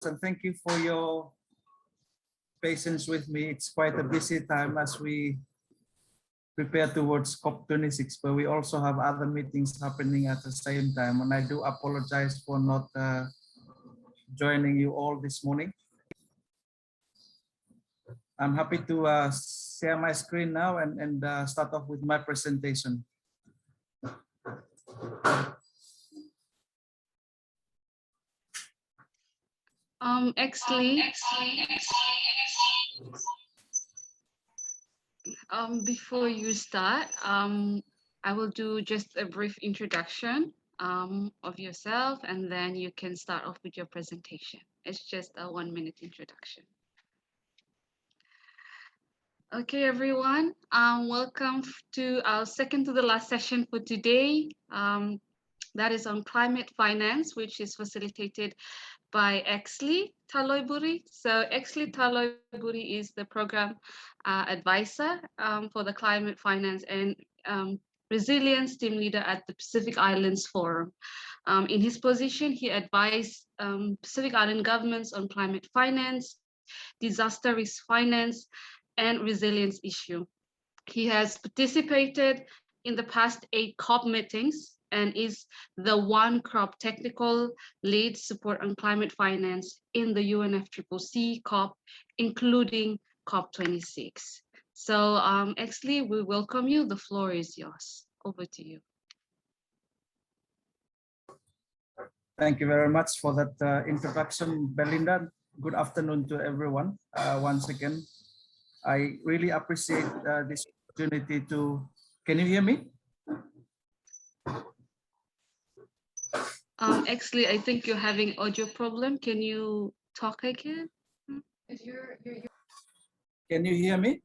and thank you for your patience with me. It's quite a busy time as we prepare towards COP26, but we also have other meetings happening at the same time. And I do apologize for not joining you all this morning. I'm happy to share my screen now and start off with my presentation. Exley, before you start, I will do just a brief introduction of yourself, and then you can start off with your presentation. It's just a 1-minute introduction. Okay, everyone, welcome to our second to the last session for today. That is on climate finance, which is facilitated by Exsley Taloiburi. So Exsley Taloiburi is the program advisor for the climate finance and resilience team leader at the Pacific Islands Forum. In his position, he advised Pacific Island governments on climate finance, disaster risk finance, and resilience issue. He has participated in the past 8 COP meetings and is the one COP technical lead support on climate finance in the UNFCCC COP, including COP26. So Exley, we welcome you. The floor is yours. Over to you. Thank you very much for that introduction, Belinda. Good afternoon to everyone. Once again, I really appreciate this opportunity to, can you hear me? Exley, I think you're having audio problem. Can you talk again? Can you hear me?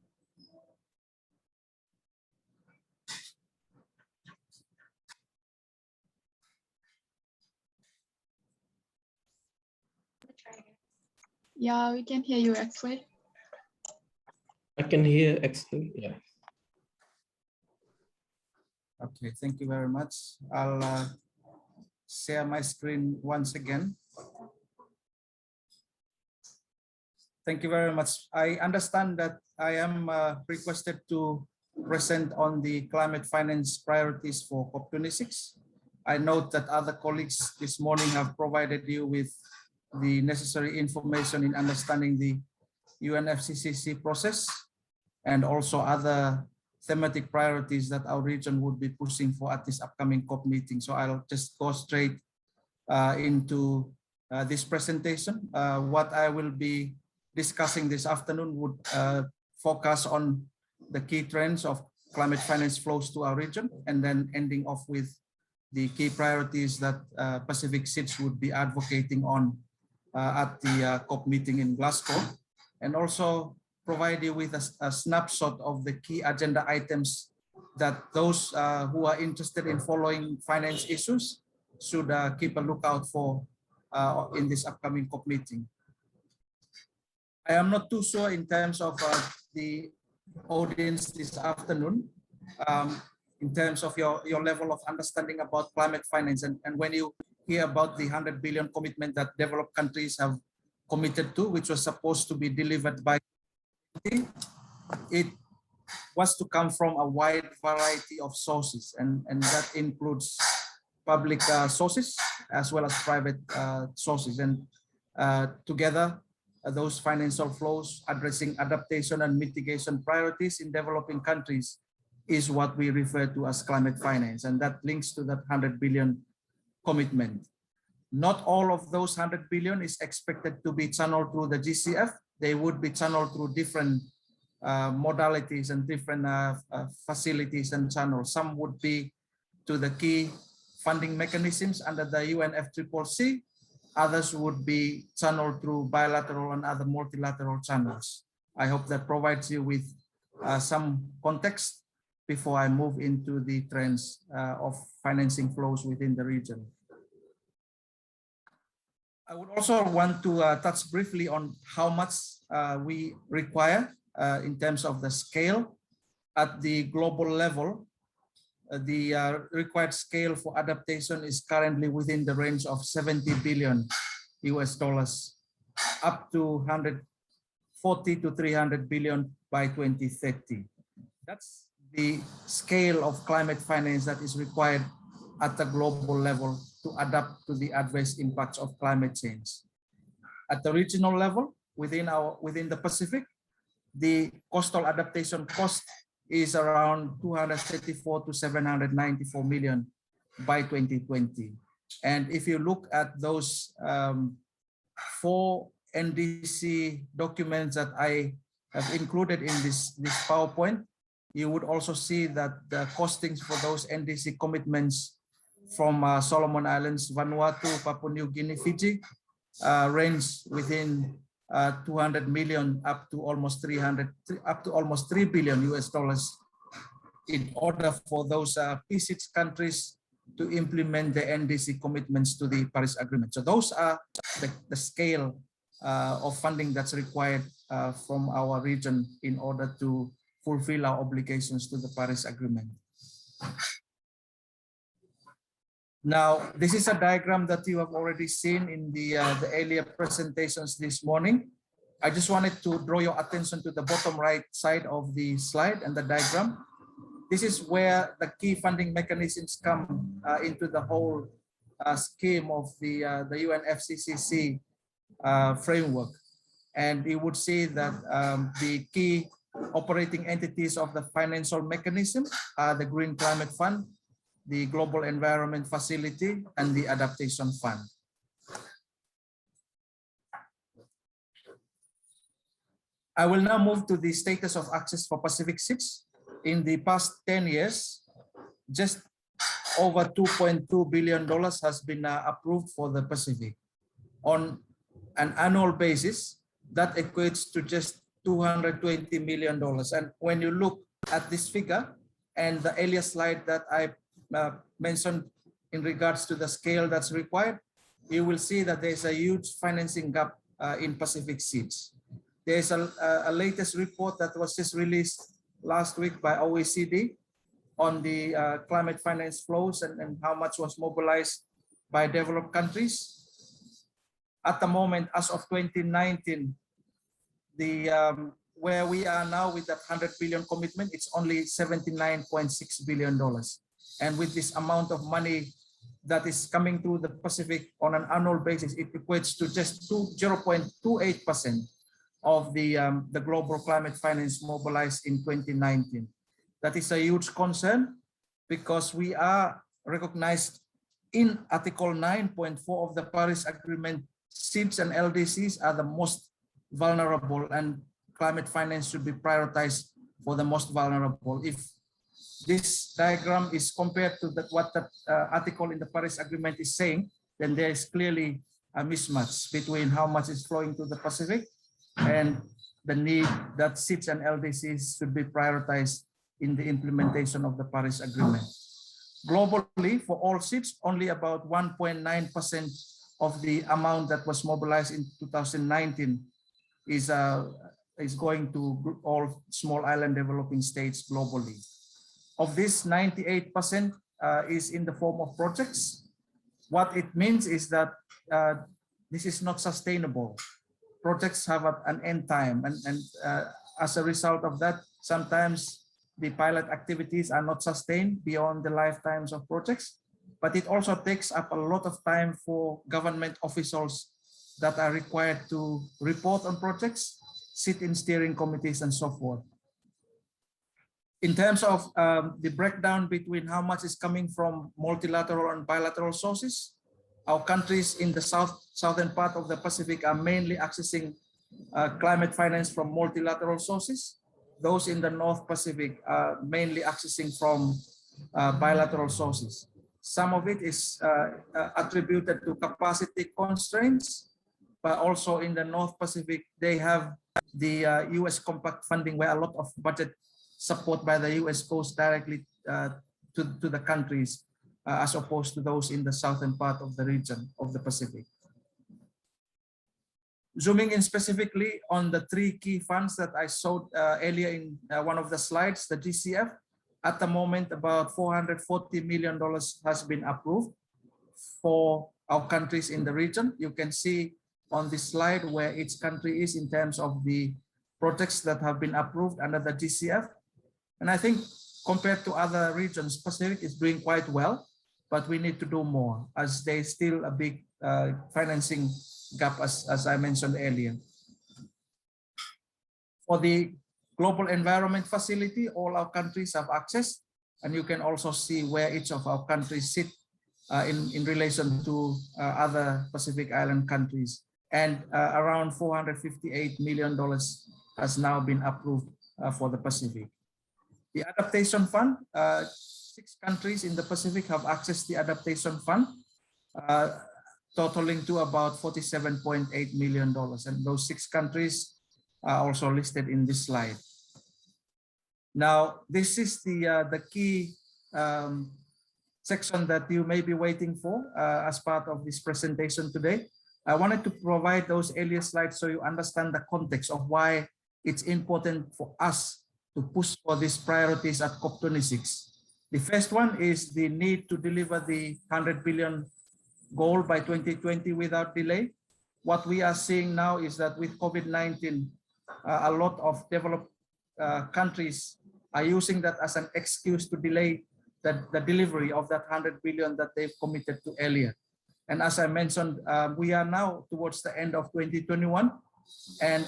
Yeah, we can hear you, Exley. I can hear Exley, yeah. Okay, thank you very much. I'll share my screen once again. Thank you very much. I understand that I am requested to present on the climate finance priorities for COP26. I note that other colleagues this morning have provided you with the necessary information in understanding the UNFCCC process and also other thematic priorities that our region would be pushing for at this upcoming COP meeting. So I'll just go straight into this presentation. What I will be discussing this afternoon would focus on the key trends of climate finance flows to our region, and then ending off with the key priorities that Pacific SIDS would be advocating on at the COP meeting in Glasgow, and also provide you with a snapshot of the key agenda items that those who are interested in following finance issues should keep a lookout for in this upcoming COP meeting. I am not too sure in terms of the audience this afternoon, in terms of your level of understanding about climate finance. And when you hear about the 100 billion commitment that developed countries have committed to, which was supposed to be delivered by, it was to come from a wide variety of sources, and that includes public sources as well as private sources. And together, those financial flows addressing adaptation and mitigation priorities in developing countries is what we refer to as climate finance, and that links to that 100 billion commitment. Not all of those 100 billion is expected to be channeled through the GCF. They would be channeled through different modalities and different facilities and channels. Some would be to the key funding mechanisms under the UNFCCC. Others would be channeled through bilateral and other multilateral channels. I hope that provides you with some context before I move into the trends of financing flows within the region. I would also want to touch briefly on how much we require in terms of the scale at the global level. The required scale for adaptation is currently within the range of $70 billion up to 140 to 300 billion by 2030. That's the scale of climate finance that is required at the global level to adapt to the adverse impacts of climate change. At the regional level, within the Pacific, the coastal adaptation cost is around 234 to 794 million by 2020. And if you look at those 4 NDC documents that I have included in this PowerPoint, you would also see that the costings for those NDC commitments from Solomon Islands, Vanuatu, Papua New Guinea, Fiji, range within 200 million up to almost 3 billion US dollars in order for those P6 countries to implement the NDC commitments to the Paris Agreement. So those are the scale of funding that's required from our region in order to fulfill our obligations to the Paris Agreement. Now, this is a diagram that you have already seen in the earlier presentations this morning. I just wanted to draw your attention to the bottom right side of the slide and the diagram. This is where the key funding mechanisms come into the whole scheme of the UNFCCC framework. And you would see that the key operating entities of the financial mechanism are the Green Climate Fund, the Global Environment Facility, and the Adaptation Fund. I will now move to the status of access for Pacific 6. In the past 10 years, just over $2.2 billion has been approved for the Pacific. On an annual basis, that equates to just $220 million. And when you look at this figure and the earlier slide that I mentioned in regards to the scale that's required, you will see that there's a huge financing gap in Pacific Seeds. There's a latest report that was just released last week by OECD on the climate finance flows and how much was mobilized by developed countries. At the moment, as of 2019, where we are now with that 100 billion commitment, it's only $79.6 billion. And with this amount of money that is coming through the Pacific on an annual basis, it equates to just 0.28% of the global climate finance mobilized in 2019. That is a huge concern because we are recognized in Article 9.4 of the Paris Agreement. Seeds and LDCs are the most vulnerable, and climate finance should be prioritized for the most vulnerable. If this diagram is compared to what that article in the Paris Agreement is saying, then there is clearly a mismatch between how much is flowing to the Pacific and the need that seeds and LDCs should be prioritized in the implementation of the Paris Agreement. Globally, for all seeds, only about 1.9% of the amount that was mobilized in 2019 is going to all small island developing states globally. Of this, 98% is in the form of projects. What it means is that this is not sustainable. Projects have an end time, and as a result of that, sometimes the pilot activities are not sustained beyond the lifetimes of projects. But it also takes up a lot of time for government officials that are required to report on projects, sit in steering committees, and so forth. In terms of the breakdown between how much is coming from multilateral and bilateral sources, our countries in the southern part of the Pacific are mainly accessing climate finance from multilateral sources. Those in the North Pacific are mainly accessing from bilateral sources. Some of it is attributed to capacity constraints, but also in the North Pacific, they have the US compact funding where a lot of budget support by the US goes directly to the countries as opposed to those in the southern part of the region of the Pacific. Zooming in specifically on the 3 key funds that I showed earlier in one of the slides, the GCF, at the moment, about $440 million has been approved for our countries in the region. You can see on this slide where each country is in terms of the projects that have been approved under the GCF. And I think compared to other regions, Pacific is doing quite well, but we need to do more as there's still a big financing gap, as I mentioned earlier. For the Global Environment Facility, all our countries have access, and you can also see where each of our countries sit in relation to other Pacific Island countries. And around $458 million has now been approved for the Pacific. The Adaptation Fund, 6 countries in the Pacific have accessed the Adaptation Fund, totaling to about $47.8 million. And those 6 countries are also listed in this slide. Now, this is the key section that you may be waiting for as part of this presentation today. I wanted to provide those earlier slides so you understand the context of why it's important for us to push for these priorities at COP26. The first one is the need to deliver the 100 billion goal by 2020 without delay. What we are seeing now is that with COVID-19, a lot of developed countries are using that as an excuse to delay the delivery of that 100 billion that they've committed to earlier. And as I mentioned, we are now towards the end of 2021, and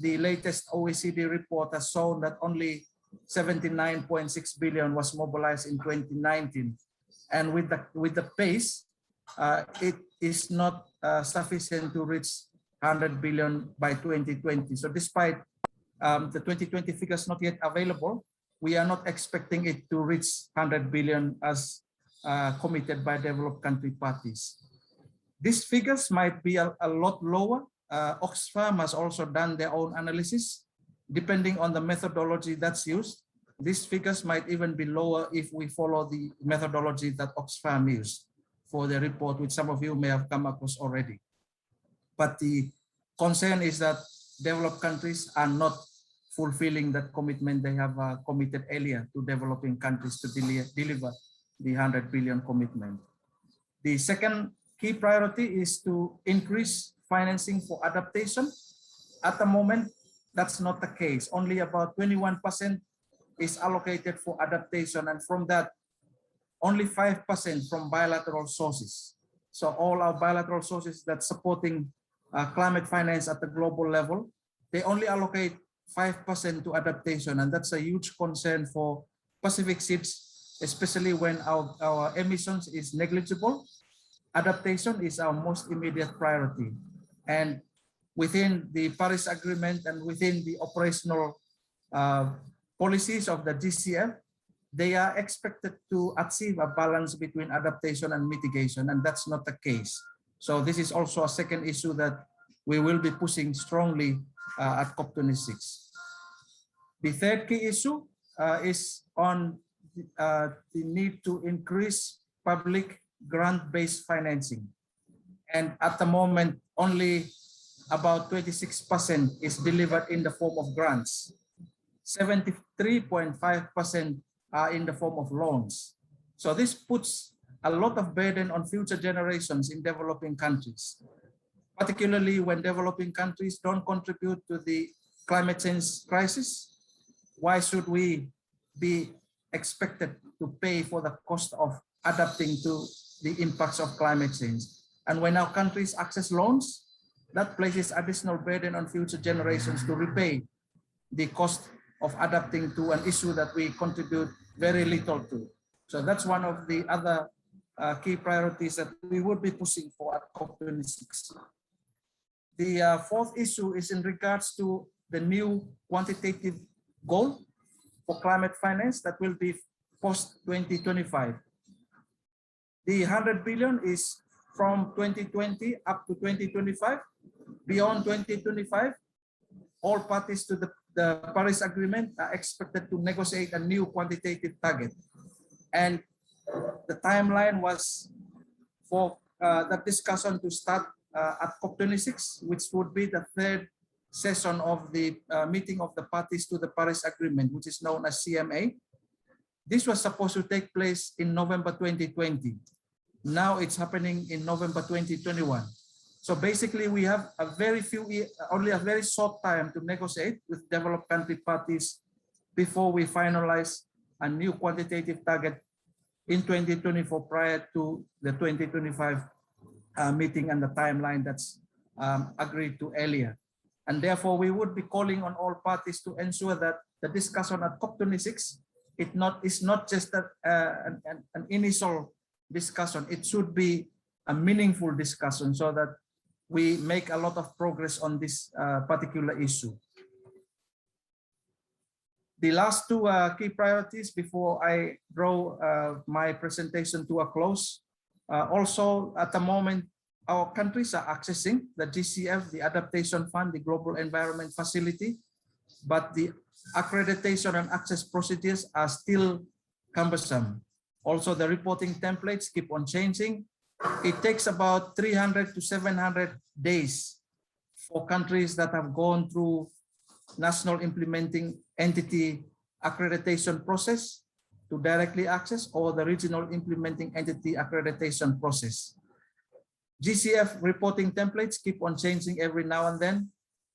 the latest OECD report has shown that only 79.6 billion was mobilized in 2019. And with the pace, it is not sufficient to reach 100 billion by 2020. So despite the 2020 figures not yet available, we are not expecting it to reach 100 billion as committed by developed country parties. These figures might be a lot lower. Oxfam has also done their own analysis. Depending on the methodology that's used, these figures might even be lower if we follow the methodology that Oxfam used for the report, which some of you may have come across already. But the concern is that developed countries are not fulfilling that commitment they have committed earlier to developing countries to deliver the 100 billion commitment. The second key priority is to increase financing for adaptation. At the moment, that's not the case. Only about 21% is allocated for adaptation, and from that, only 5% from bilateral sources. So all our bilateral sources that's supporting climate finance at the global level, they only allocate 5% to adaptation, and that's a huge concern for Pacific SIDS, especially when our emissions is negligible. Adaptation is our most immediate priority. And within the Paris Agreement and within the operational policies of the GCF, they are expected to achieve a balance between adaptation and mitigation, and that's not the case. So this is also a second issue that we will be pushing strongly at COP26. The third key issue is on the need to increase public grant-based financing. And at the moment, only about 26% is delivered in the form of grants. 73.5% are in the form of loans. So this puts a lot of burden on future generations in developing countries, particularly when developing countries don't contribute to the climate change crisis. Why should we be expected to pay for the cost of adapting to the impacts of climate change? And when our countries access loans, that places additional burden on future generations to repay the cost of adapting to an issue that we contribute very little to. So that's one of the other key priorities that we would be pushing for at COP26. The fourth issue is in regards to the new quantitative goal for climate finance that will be post-2025. The 100 billion is from 2020 up to 2025. Beyond 2025, all parties to the Paris Agreement are expected to negotiate a new quantitative target. And the timeline was for that discussion to start at COP26, which would be the third session of the meeting of the parties to the Paris Agreement, which is known as CMA. This was supposed to take place in November 2020. Now it's happening in November 2021. So basically, we have only a very short time to negotiate with developed country parties before we finalize a new quantitative target in 2024 prior to the 2025 meeting and the timeline that's agreed to earlier. And therefore, we would be calling on all parties to ensure that the discussion at COP26 is not just an initial discussion. It should be a meaningful discussion so that we make a lot of progress on this particular issue. The last two key priorities before I draw my presentation to a close. Also, at the moment, our countries are accessing the GCF, the Adaptation Fund, the Global Environment Facility, but the accreditation and access procedures are still cumbersome. Also, the reporting templates keep on changing. It takes about 300 to 700 days for countries that have gone through national implementing entity accreditation process to directly access, or the regional implementing entity accreditation process. GCF reporting templates keep on changing every now and then,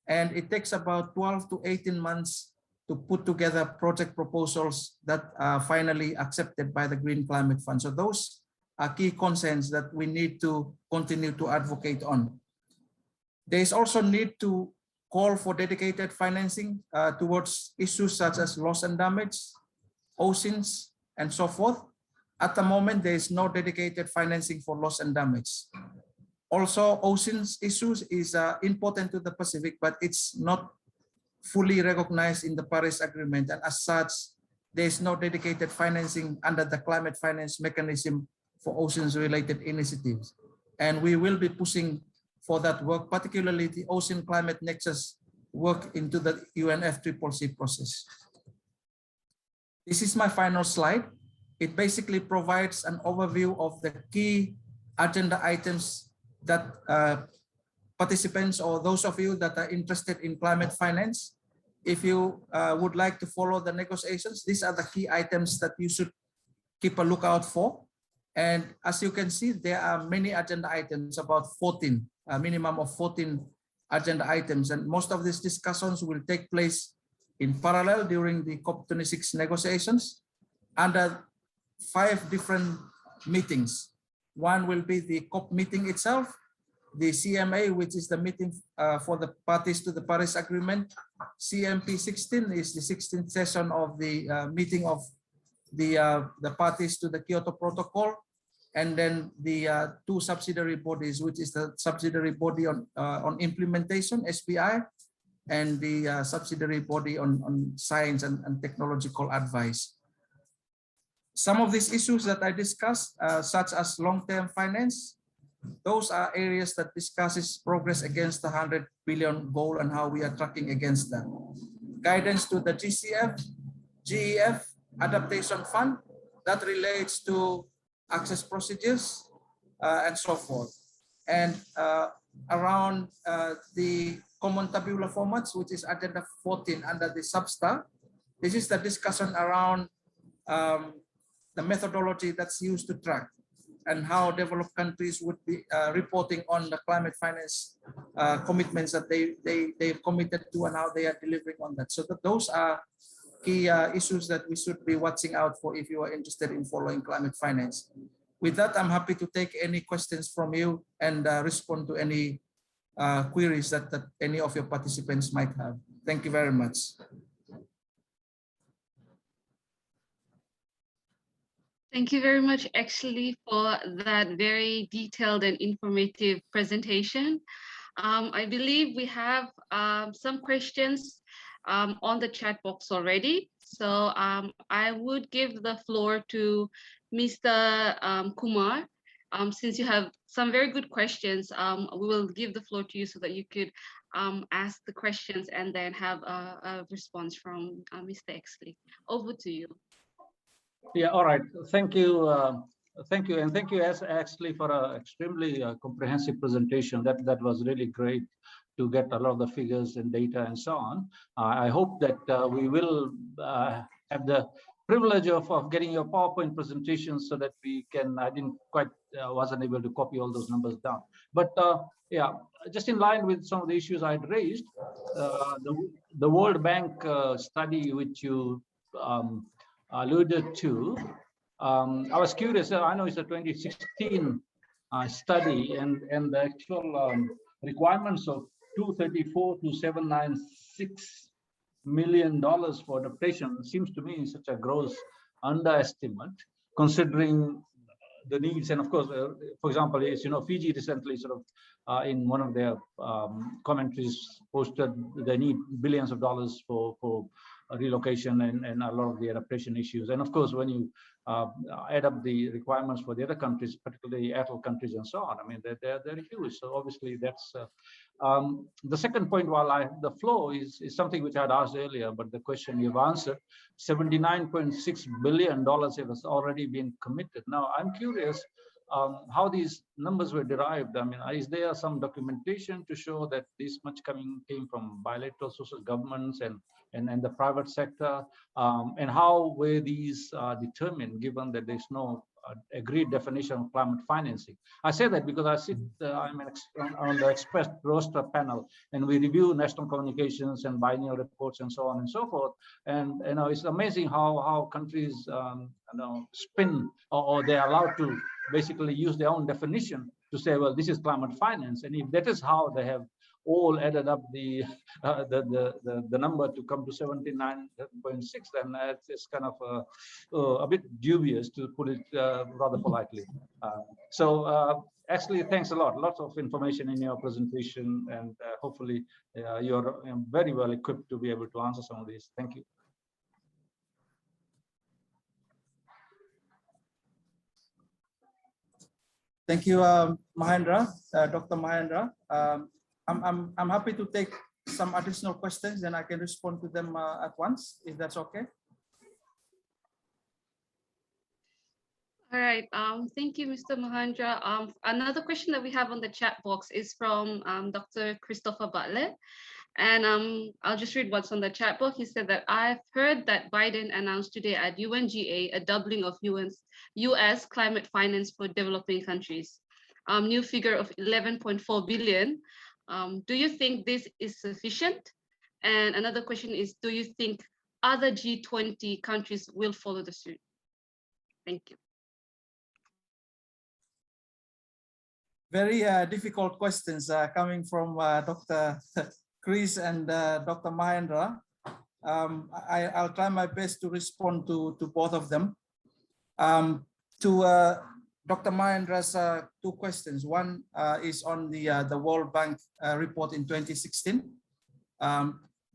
and it takes about 12 to 18 months to put together project proposals that are finally accepted by the Green Climate Fund. So those are key concerns that we need to continue to advocate on. There is also need to call for dedicated financing towards issues such as loss and damage, oceans, and so forth. At the moment, there is no dedicated financing for loss and damage. Also, oceans issues is important to the Pacific, but it's not fully recognized in the Paris Agreement. And as such, there is no dedicated financing under the climate finance mechanism for oceans-related initiatives. And we will be pushing for that work, particularly the Ocean Climate Nexus work into the UNFCCC process. This is my final slide. It basically provides an overview of the key agenda items that participants or those of you that are interested in climate finance, if you would like to follow the negotiations, these are the key items that you should keep a lookout for. And as you can see, there are many agenda items, about 14, a minimum of 14 agenda items. And most of these discussions will take place in parallel during the COP26 negotiations under 5 different meetings. One will be the COP meeting itself, the CMA, which is the meeting for the parties to the Paris Agreement. CMP 16 is the 16th session of the meeting of the parties to the Kyoto Protocol, and then the 2 subsidiary bodies, which is the subsidiary body on implementation, SBI, and the subsidiary body on science and technological advice. Some of these issues that I discussed, such as long-term finance, those are areas that discusses progress against the 100 billion goal and how we are tracking against that. Guidance to the GCF, GEF, Adaptation Fund, that relates to access procedures and so forth. And around the common tabular formats, which is agenda 14 under the substar, this is the discussion around the methodology that's used to track and how developed countries would be reporting on the climate finance commitments that they've committed to and how they are delivering on that. So those are key issues that we should be watching out for if you are interested in following climate finance. With that, I'm happy to take any questions from you and respond to any queries that any of your participants might have. Thank you very much. Thank you very much, Exsley, for that very detailed and informative presentation. I believe we have some questions on the chat box already. So I would give the floor to Mr. Kumar. Since you have some very good questions, we will give the floor to you so that you could ask the questions and then have a response from Mr. Exsley. Over to you. Yeah, all right. Thank you. Thank you. And thank you, Exsley, for an extremely comprehensive presentation. That was really great to get a lot of the figures and data and so on. I hope that we will have the privilege of getting your PowerPoint presentation so that we can, I didn't quite, wasn't able to copy all those numbers down. But yeah, just in line with some of the issues I'd raised, the World Bank study, which you alluded to, I was curious. I know it's a 2016 study, and the actual requirements of 234 to 796 million dollars for adaptation seems to me such a gross underestimate, considering the needs. And of course, for example, as you know, Fiji recently sort of in one of their commentaries posted they need billions of dollars for relocation and a lot of the adaptation issues. And of course, when you add up the requirements for the other countries, particularly atoll countries and so on, I mean, they're huge. So obviously that's the second point. While the flow is something which I'd asked earlier, but the question you've answered, $79.6 billion has already been committed. Now, I'm curious how these numbers were derived. I mean, is there some documentation to show that this much came from bilateral sources, governments and the private sector? And how were these determined, given that there's no agreed definition of climate financing? I say that because I sit, I'm on the Express Roster panel, and we review national communications and biennial reports and so on and so forth. And you know, it's amazing how countries spin, or they're allowed to basically use their own definition to say, well, this is climate finance. And if that is how they have all added up the number to come to 79.6, then it's kind of a bit dubious, to put it rather politely. Actually, thanks a lot. Lots of information in your presentation, and hopefully you're very well equipped to be able to answer some of these. Thank you. Thank you, Mahendra, Dr. Mahendra. I'm happy to take some additional questions, and I can respond to them at once, if that's okay. All right. Thank you, Mr. Mahendra. Another question that we have on the chat box is from Dr. Christopher Butler. And I'll just read what's on the chat box. He said that I've heard that Biden announced today at UNGA a doubling of US climate finance for developing countries. New figure of 11.4 billion. Do you think this is sufficient? And another question is, do you think other G20 countries will follow the suit? Thank you. Very difficult questions coming from Dr. Chris and Dr. Mahendra. I'll try my best to respond to both of them. To Dr. Mahendra's two questions. One is on the World Bank report in 2016.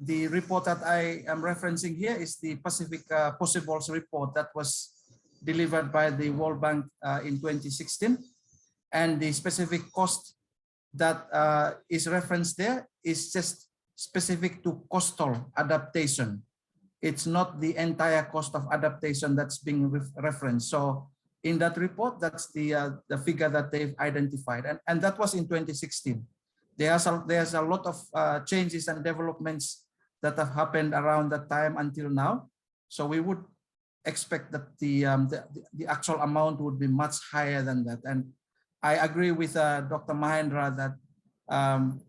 The report that I am referencing here is the Pacific Possibles report that was delivered by the World Bank in 2016. And the specific cost that is referenced there is just specific to coastal adaptation. It's not the entire cost of adaptation that's being referenced. So in that report, that's the figure that they've identified, and that was in 2016. There's a lot of changes and developments that have happened around that time until now. So we would expect that the actual amount would be much higher than that. And I agree with Dr. Mahendra that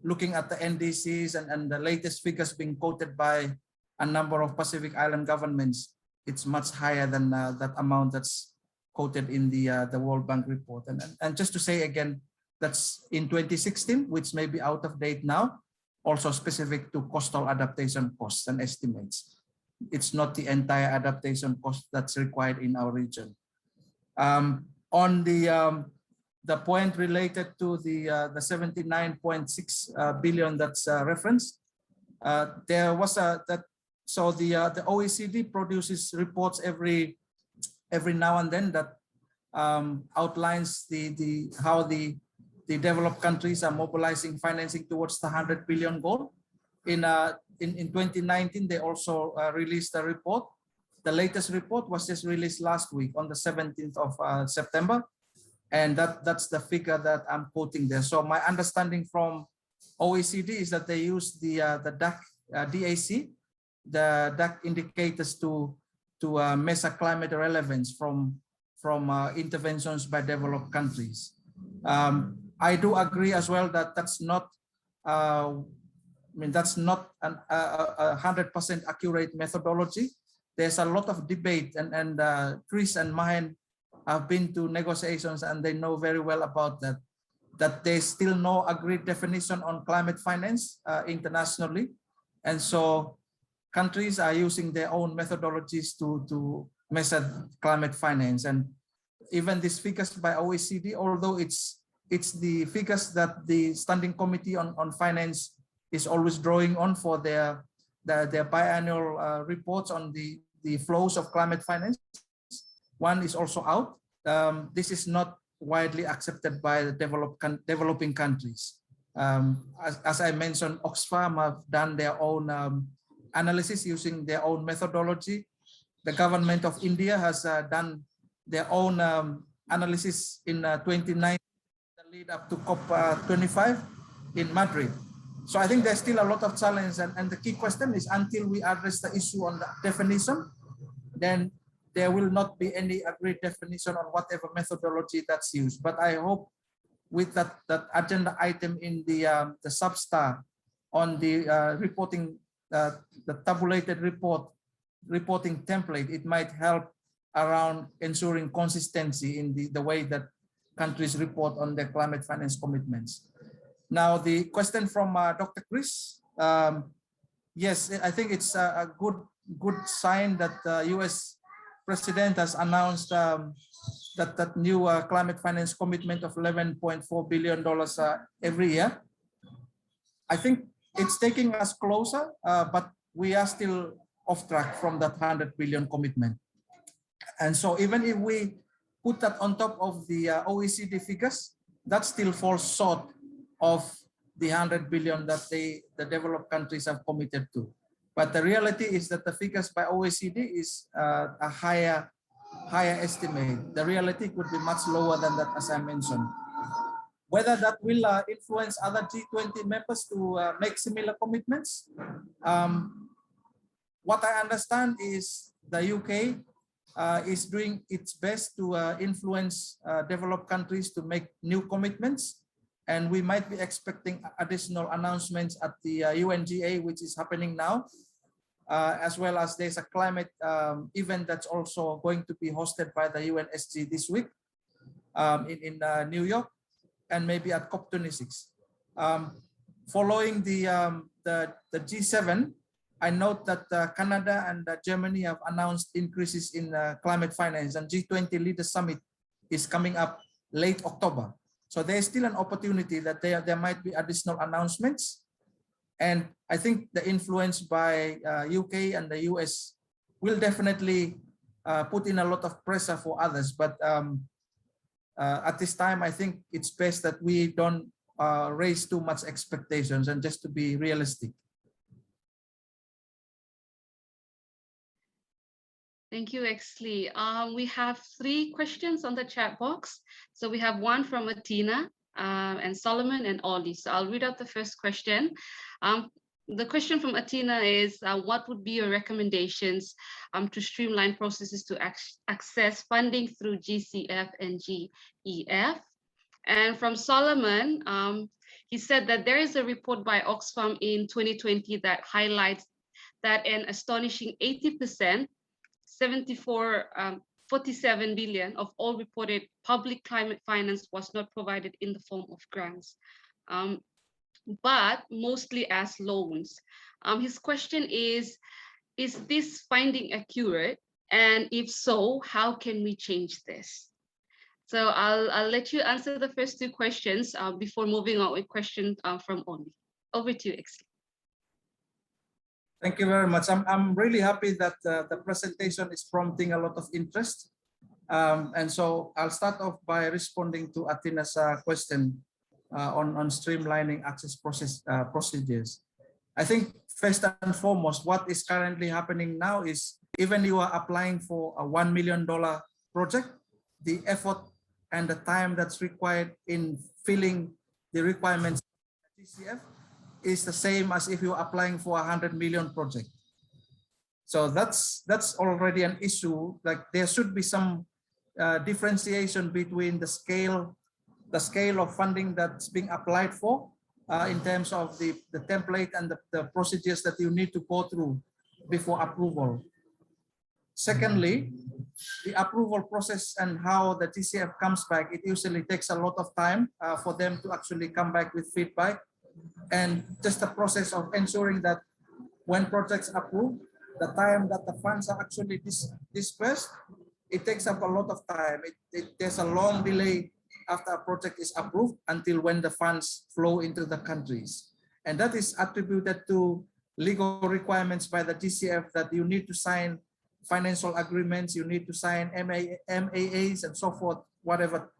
looking at the NDCs and the latest figures being quoted by a number of Pacific Island governments, it's much higher than that amount that's quoted in the World Bank report. And just to say again, that's in 2016, which may be out of date now, also specific to coastal adaptation costs and estimates. It's not the entire adaptation cost that's required in our region. On the point related to the 79.6 billion that's referenced, there was so the OECD produces reports every now and then that outlines how the developed countries are mobilizing financing towards the 100 billion goal. In 2019, they also released a report. The latest report was just released last week on the 17th of September. And that's the figure that I'm quoting there. So my understanding from OECD is that they use the DAC, the DAC indicators to measure climate relevance from interventions by developed countries. I do agree as well that that's not that's not a 100% accurate methodology. There's a lot of debate, and Chris and mine have been to negotiations, and they know very well about that there's still no agreed definition on climate finance internationally. And so countries are using their own methodologies to measure climate finance. And even these figures by OECD, although it's the figures that the Standing Committee on Finance is always drawing on for their biannual reports on the flows of climate finance. One is also out. This is not widely accepted by the developing countries. As I mentioned, Oxfam have done their own analysis using their own methodology. The government of India has done their own analysis in 2019, the lead up to COP25 in Madrid. So I think there's still a lot of challenge, and the key question is, until we address the issue on the definition, then there will not be any agreed definition on whatever methodology that's used. But I hope with that agenda item in the substar on the reporting, the tabulated reporting template, it might help around ensuring consistency in the way that countries report on their climate finance commitments. Now, the question from Dr. Chris, yes, I think it's a good sign that the US President has announced that new climate finance commitment of $11.4 billion every year. I think it's taking us closer, but we are still off track from that 100 billion commitment. And so even if we put that on top of the OECD figures, that still falls short of the 100 billion that the developed countries have committed to. But the reality is that the figures by OECD is a higher estimate. The reality could be much lower than that, as I mentioned. Whether that will influence other G20 members to make similar commitments, what I understand is the UK is doing its best to influence developed countries to make new commitments. And we might be expecting additional announcements at the UNGA, which is happening now, as well as there's a climate event that's also going to be hosted by the UNSG this week in New York, and maybe at COP26. Following the G7, I note that Canada and Germany have announced increases in climate finance, and G20 Leaders Summit is coming up late October. So there's still an opportunity that there might be additional announcements. And I think the influence by UK and the US will definitely put in a lot of pressure for others. But at this time, I think it's best that we don't raise too much expectations and just to be realistic. Thank you, Exsley. We have 3 questions on the chat box. So we have one from Atina and Solomon and Ollie. So I'll read out the first question. The question from Atina is, what would be your recommendations to streamline processes to access funding through GCF and GEF? And from Solomon, he said that there is a report by Oxfam in 2020 that highlights that an astonishing 80%, 47 billion of all reported public climate finance was not provided in the form of grants, but mostly as loans. His question is this finding accurate? And if so, how can we change this? So I'll let you answer the first 2 questions before moving on with a question from Oli. Over to you, Exsley. Thank you very much. I'm really happy that the presentation is prompting a lot of interest. And so I'll start off by responding to Atina's question on streamlining access procedures. I think first and foremost, what is currently happening now is, even you are applying for a $1 million project, the effort and the time that's required in filling the requirements of the GCF is the same as if you're applying for a 100 million project. So that's already an issue. Like there should be some differentiation between the scale of funding that's being applied for in terms of the template and the procedures that you need to go through before approval. Secondly, the approval process and how the TCF comes back, it usually takes a lot of time for them to actually come back with feedback. And just the process of ensuring that when projects approved, the time that the funds are actually dispersed, it takes up a lot of time. There's a long delay after a project is approved until when the funds flow into the countries. And that is attributed to legal requirements by the TCF that you need to sign financial agreements, you need to sign MAAs and so forth, whatever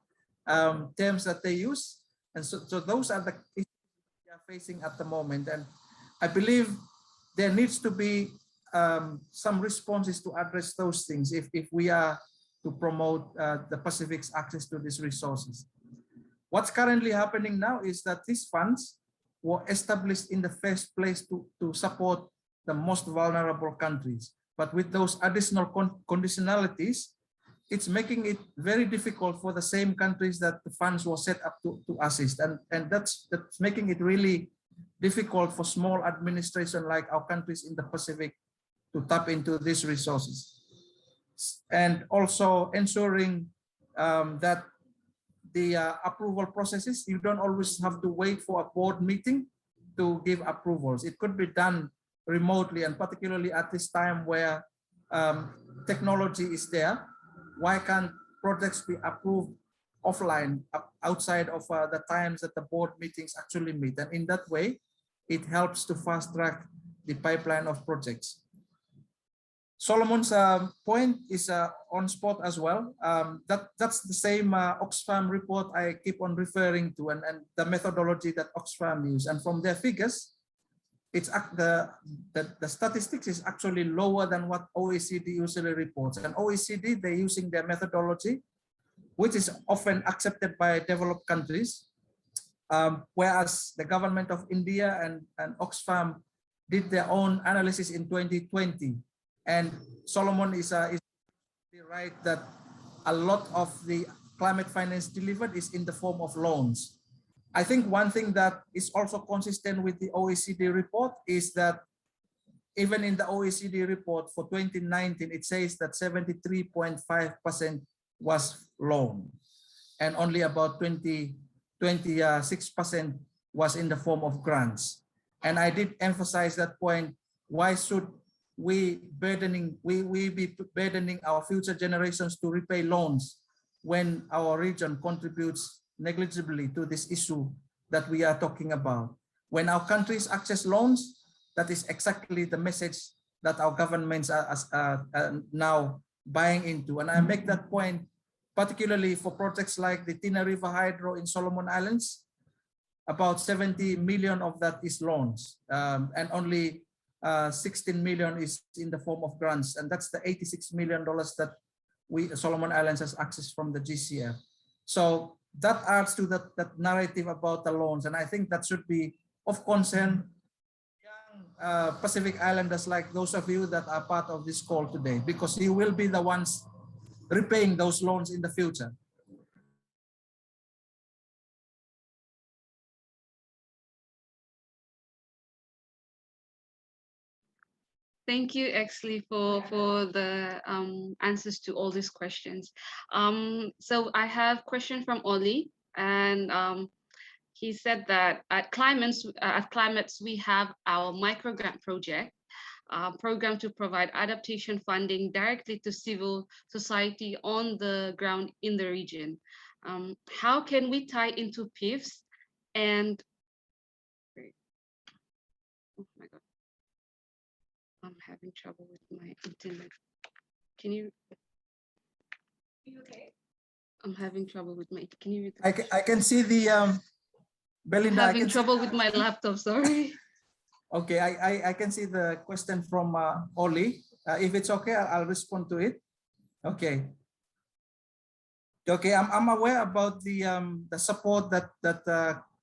terms that they use. And so those are the issues we are facing at the moment. And I believe there needs to be some responses to address those things if we are to promote the Pacific's access to these resources. What's currently happening now is that these funds were established in the first place to support the most vulnerable countries. But with those additional conditionalities, it's making it very difficult for the same countries that the funds were set up to assist. And that's making it really difficult for small administration like our countries in the Pacific to tap into these resources. And also ensuring that the approval processes, you don't always have to wait for a board meeting to give approvals. It could be done remotely, and particularly at this time where technology is there. Why can't projects be approved offline outside of the times that the board meetings actually meet? And in that way, it helps to fast track the pipeline of projects. Solomon's point is on spot as well. That's the same Oxfam report I keep on referring to, and the methodology that Oxfam used. And from their figures, it's the statistics is actually lower than what OECD usually reports. And OECD, they're using their methodology, which is often accepted by developed countries, whereas the government of India and Oxfam did their own analysis in 2020. And Solomon is right that a lot of the climate finance delivered is in the form of loans. I think one thing that is also consistent with the OECD report is that even in the OECD report for 2019, it says that 73.5% was loan and only about 26% was in the form of grants. And I did emphasize that point. Why should we be burdening our future generations to repay loans when our region contributes negligibly to this issue that we are talking about? When our countries access loans, that is exactly the message that our governments are now buying into. And I make that point particularly for projects like the Tina River Hydro in Solomon Islands. About 70 million of that is loans, and only 16 million is in the form of grants, and that's the $86 million that Solomon Islands has access from the GCF. So that adds to that narrative about the loans, and I think that should be of concern young Pacific Islanders like those of you that are part of this call today, because you will be the ones repaying those loans in the future. Thank you, Exley, for the answers to all these questions. So I have a question from Oli, and he said that at Climates we have our microgrant project program to provide adaptation funding directly to civil society on the ground in the region. How can we tie into PIFs and oh my God. I'm having trouble with my internet. Can you? Are you okay? I'm having trouble with my. Can you? I can see the Belinda. Having trouble with my laptop. Sorry. Okay, I can see the question from Oli. If it's okay, I'll respond to it. Okay. Okay, I'm aware about the support that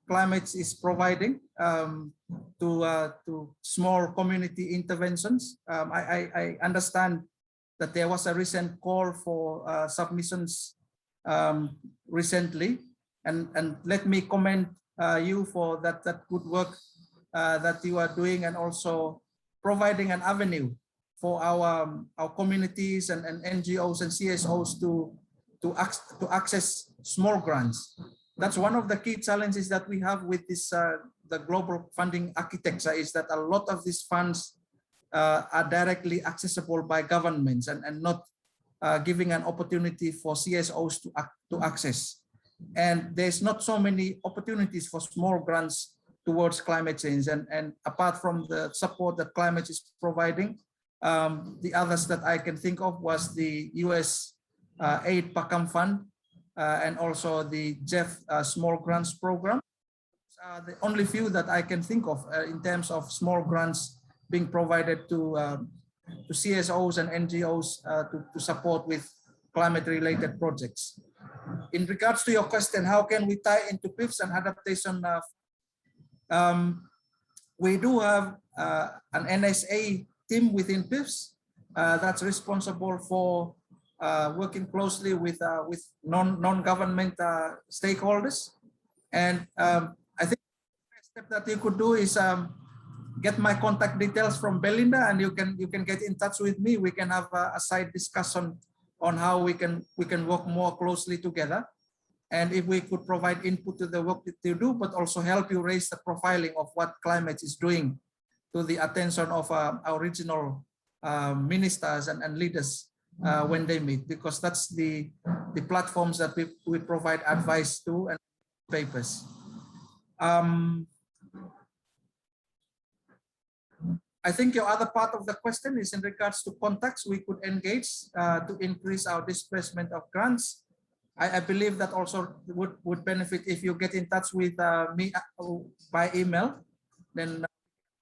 Climates is providing to small community interventions. I understand that there was a recent call for submissions recently, and let me commend you for that good work that you are doing, and also providing an avenue for our communities and NGOs and CSOs to access small grants. That's one of the key challenges that we have with this the global funding architecture, is that a lot of these funds are directly accessible by governments and not giving an opportunity for CSOs to access. And there's not so many opportunities for small grants towards climate change. And apart from the support that climate is providing, the others that I can think of was the US aid PICAN fund, and also the JEF small grants program. The only few that I can think of in terms of small grants being provided to CSOs and NGOs to support with climate-related projects. In regards to your question, how can we tie into PIFs and adaptation? We do have an NSA team within PIFs that's responsible for working closely with non-government stakeholders. And I think the step that you could do is get my contact details from Belinda, and you can get in touch with me. We can have a side discussion on how we can work more closely together, and if we could provide input to the work that you do, but also help you raise the profiling of what climate is doing to the attention of our regional ministers and leaders when they meet, because that's the platforms that we provide advice to and papers. I think your other part of the question is in regards to contacts we could engage to increase our disbursement of grants. I believe that also would benefit if you get in touch with me by email, then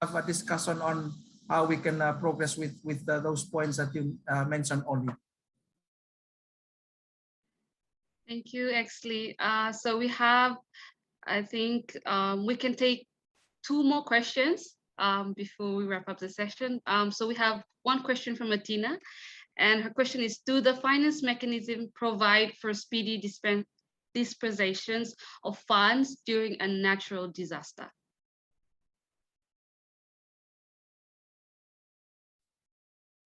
have a discussion on how we can progress with those points that you mentioned only. Thank you, Exley. So we have, I think we can take 2 more questions before we wrap up the session. So we have one question from Atina, and her question is, do the finance mechanism provide for speedy dispersions of funds during a natural disaster?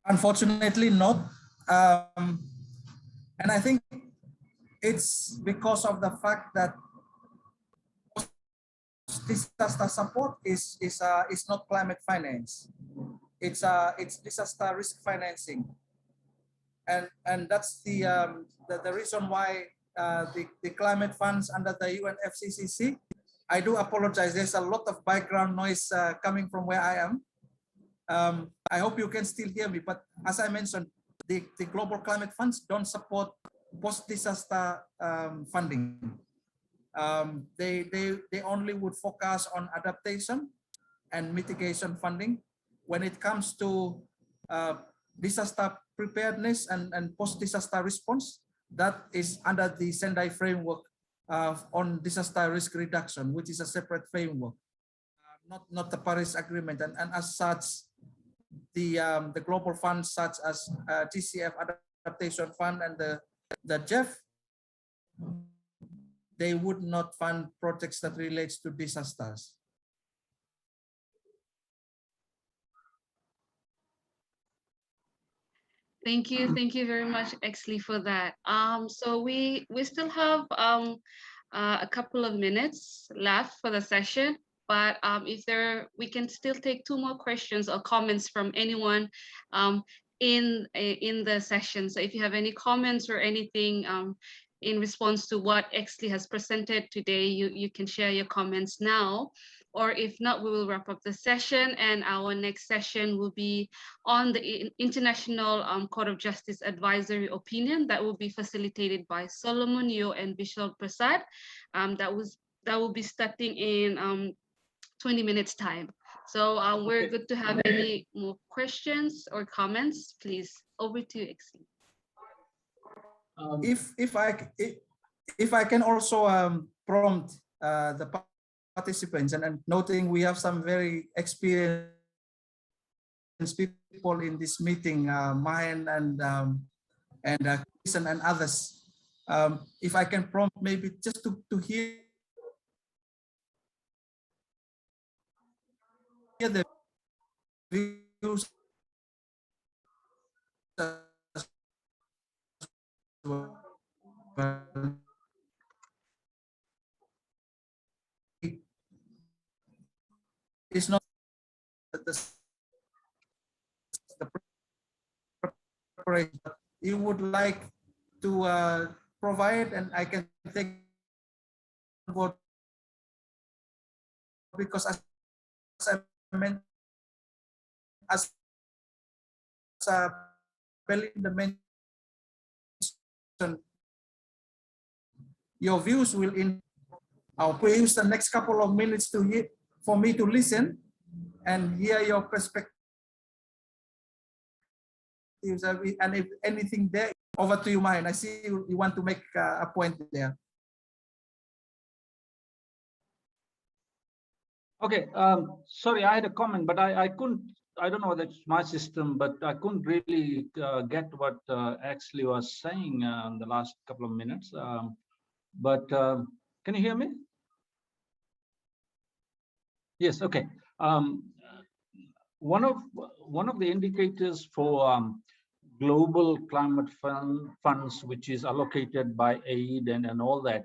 Unfortunately not. And I think it's because of the fact that disaster support is not climate finance. It's disaster risk financing, and that's the reason why the climate funds under the UNFCCC. I do apologize. There's a lot of background noise coming from where I am. I hope you can still hear me. But as I mentioned, the global climate funds don't support post-disaster funding. They only would focus on adaptation and mitigation funding. When it comes to disaster preparedness and post-disaster response, that is under the Sendai framework on disaster risk reduction, which is a separate framework, not the Paris Agreement. And as such, the global funds such as TCF Adaptation Fund and the JEF, they would not fund projects that relates to disasters. Thank you very much, Exley, for that. So we still have a couple of minutes left for the session, but we can still take 2 more questions or comments from anyone in the session. So if you have any comments or anything in response to what Exley has presented today, you can share your comments now. Or if not, we will wrap up the session, and our next session will be on the International Court of Justice Advisory Opinion that will be facilitated by Solomon Yo and Vishal Prasad. That will be starting in 20 minutes time. So we're good to have any more questions or comments, please. Over to you, Exley. If I can also prompt the participants, and noting we have some very experienced people in this meeting, Mahen and Chris and others. If I can prompt maybe just to hear the views as well. It's not the preparation, but you would like to provide, and I can take on board, because as I mentioned, as Belinda mentioned, your views will I'll use the next couple of minutes to hear, for me to listen and hear your perspectives, and if anything there, over to you, Mahen. I see you want to make a point there. Okay, sorry, I had a comment, but I couldn't, I don't know whether it's my system, but I couldn't really get what Exsley was saying in the last couple of minutes. Can you hear me? Yes, okay. One of the indicators for global climate funds, which is allocated by aid and all that,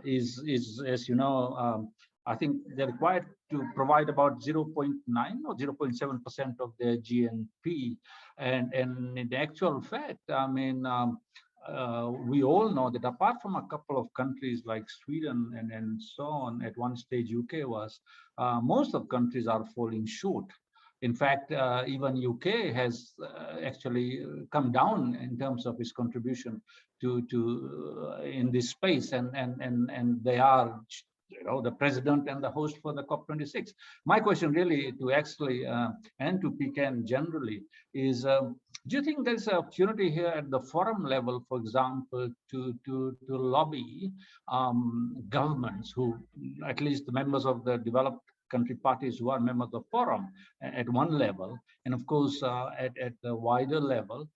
is, as you know, I think they're required to provide about 0.9 or 0.7% of their GNP. And in the actual fact, I mean, we all know that apart from a couple of countries like Sweden and so on, at one stage UK was, most of countries are falling short. In fact, even UK has actually come down in terms of its contribution to in this space, and they are, you know, the president and the host for the COP26. My question really to Exsley and to PICAN generally is, do you think there's an opportunity here at the forum level, for example, to lobby governments who, at least the members of the developed country parties who are members of the forum at one level, and of course at the wider level,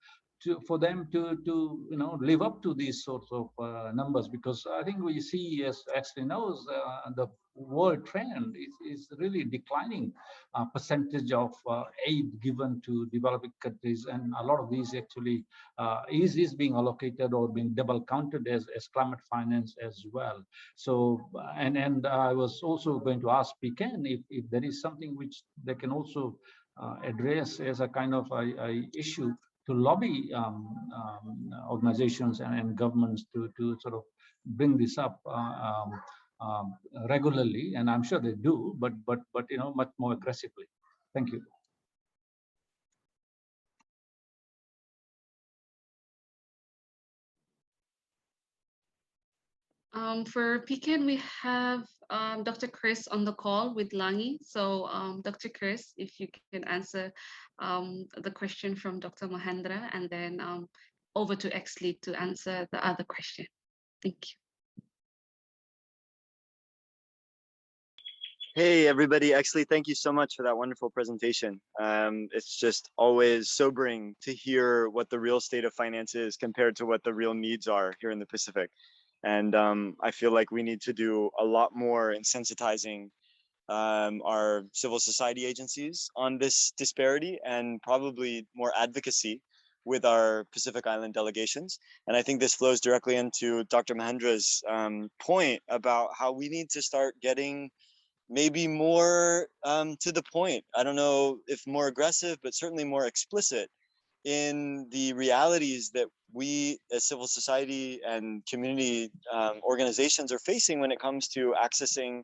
for them to you know, live up to these sorts of numbers? Because I think we see, as Exsley knows, the world trend is really declining percentage of aid given to developing countries, and a lot of these actually is being allocated or being double counted as climate finance as well. So and I was also going to ask PICAN if there is something which they can also address as a kind of a issue to lobby organizations and governments to sort of bring this up regularly, and I'm sure they do, but you know, much more aggressively. Thank you. For PICAN, we have Dr. Chris on the call with Langi. So Dr. Chris, if you can answer the question from Dr. Mahendra, and then over to Exsley to answer the other question. Thank you. Hey everybody, Exsley, thank you so much for that wonderful presentation. It's just always sobering to hear what the real state of finance is compared to what the real needs are here in the Pacific. And I feel like we need to do a lot more in sensitizing our civil society agencies on this disparity, and probably more advocacy with our Pacific Island delegations. And I think this flows directly into Dr. Mahendra's point about how we need to start getting maybe more to the point. I don't know if more aggressive, but certainly more explicit in the realities that we as civil society and community organizations are facing when it comes to accessing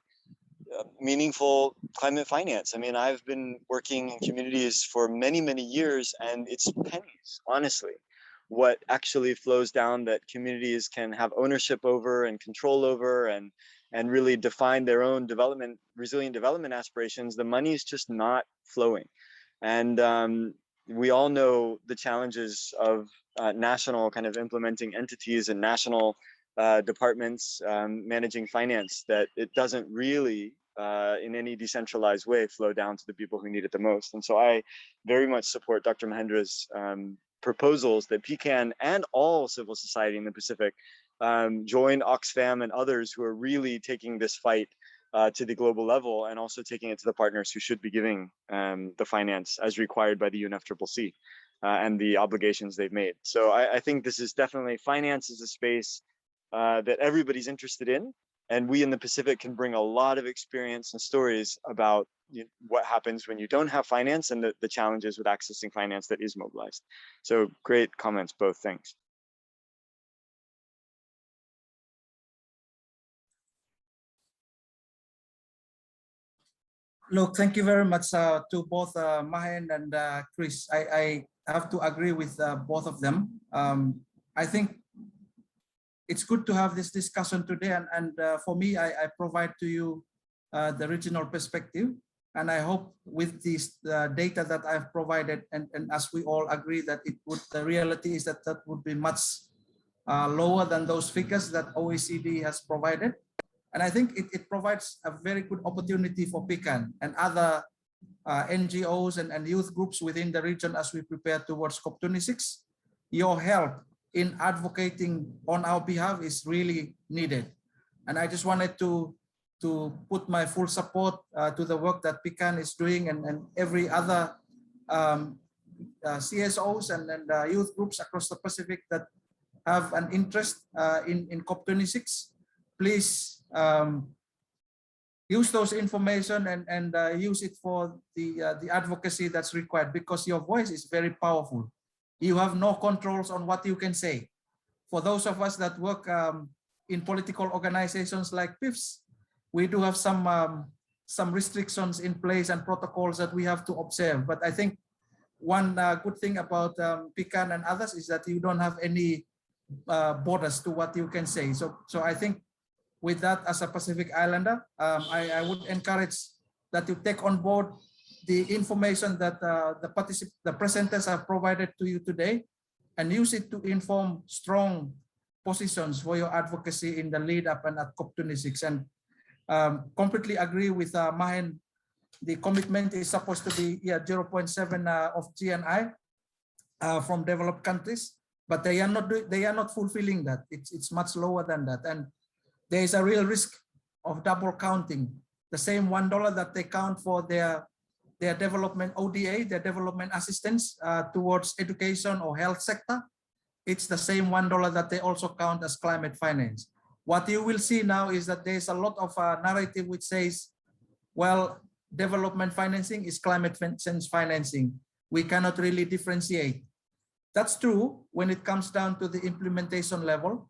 meaningful climate finance. I mean, I've been working in communities for many, many years, and it's pennies, honestly, what actually flows down that communities can have ownership over and control over, and really define their own development, resilient development aspirations. The money is just not flowing. And we all know the challenges of national kind of implementing entities and national departments managing finance, that it doesn't really in any decentralized way flow down to the people who need it the most. And so I very much support Dr. Mahendra's proposals that PICAN and all civil society in the Pacific join Oxfam and others who are really taking this fight to the global level, and also taking it to the partners who should be giving the finance as required by the UNFCCC and the obligations they've made. So I think this is definitely, finance is a space that everybody's interested in, and we in the Pacific can bring a lot of experience and stories about what happens when you don't have finance, and the challenges with accessing finance that is mobilized. So great comments, both. Thanks. Look, thank you very much to both Mahen and Chris. I have to agree with both of them. I think it's good to have this discussion today, and for me, I provide to you the regional perspective, and I hope with this data that I've provided, and as we all agree that the reality is that would be much lower than those figures that OECD has provided. And I think it provides a very good opportunity for PICAN and other NGOs and youth groups within the region as we prepare towards COP26. Your help in advocating on our behalf is really needed. And I just wanted to put my full support to the work that PICAN is doing, and every other CSOs and youth groups across the Pacific that have an interest in COP26. Please use those information and use it for the advocacy that's required, because your voice is very powerful. You have no controls on what you can say. For those of us that work in political organizations like PIFS, we do have some restrictions in place and protocols that we have to observe. But I think one good thing about PICAN and others is that you don't have any borders to what you can say. So I think with that, as a Pacific Islander, I would encourage that you take on board the information that the presenters have provided to you today, and use it to inform strong positions for your advocacy in the lead up and at COP26. And completely agree with Mahen. The commitment is supposed to be 0.7 of GNI from developed countries, but they are not fulfilling that. It's much lower than that, and there is a real risk of double counting. The same $1 that they count for their development ODA, their development assistance towards education or health sector, it's the same $1 that they also count as climate finance. What you will see now is that there's a lot of narrative which says, well, development financing is climate change financing. We cannot really differentiate. That's true when it comes down to the implementation level.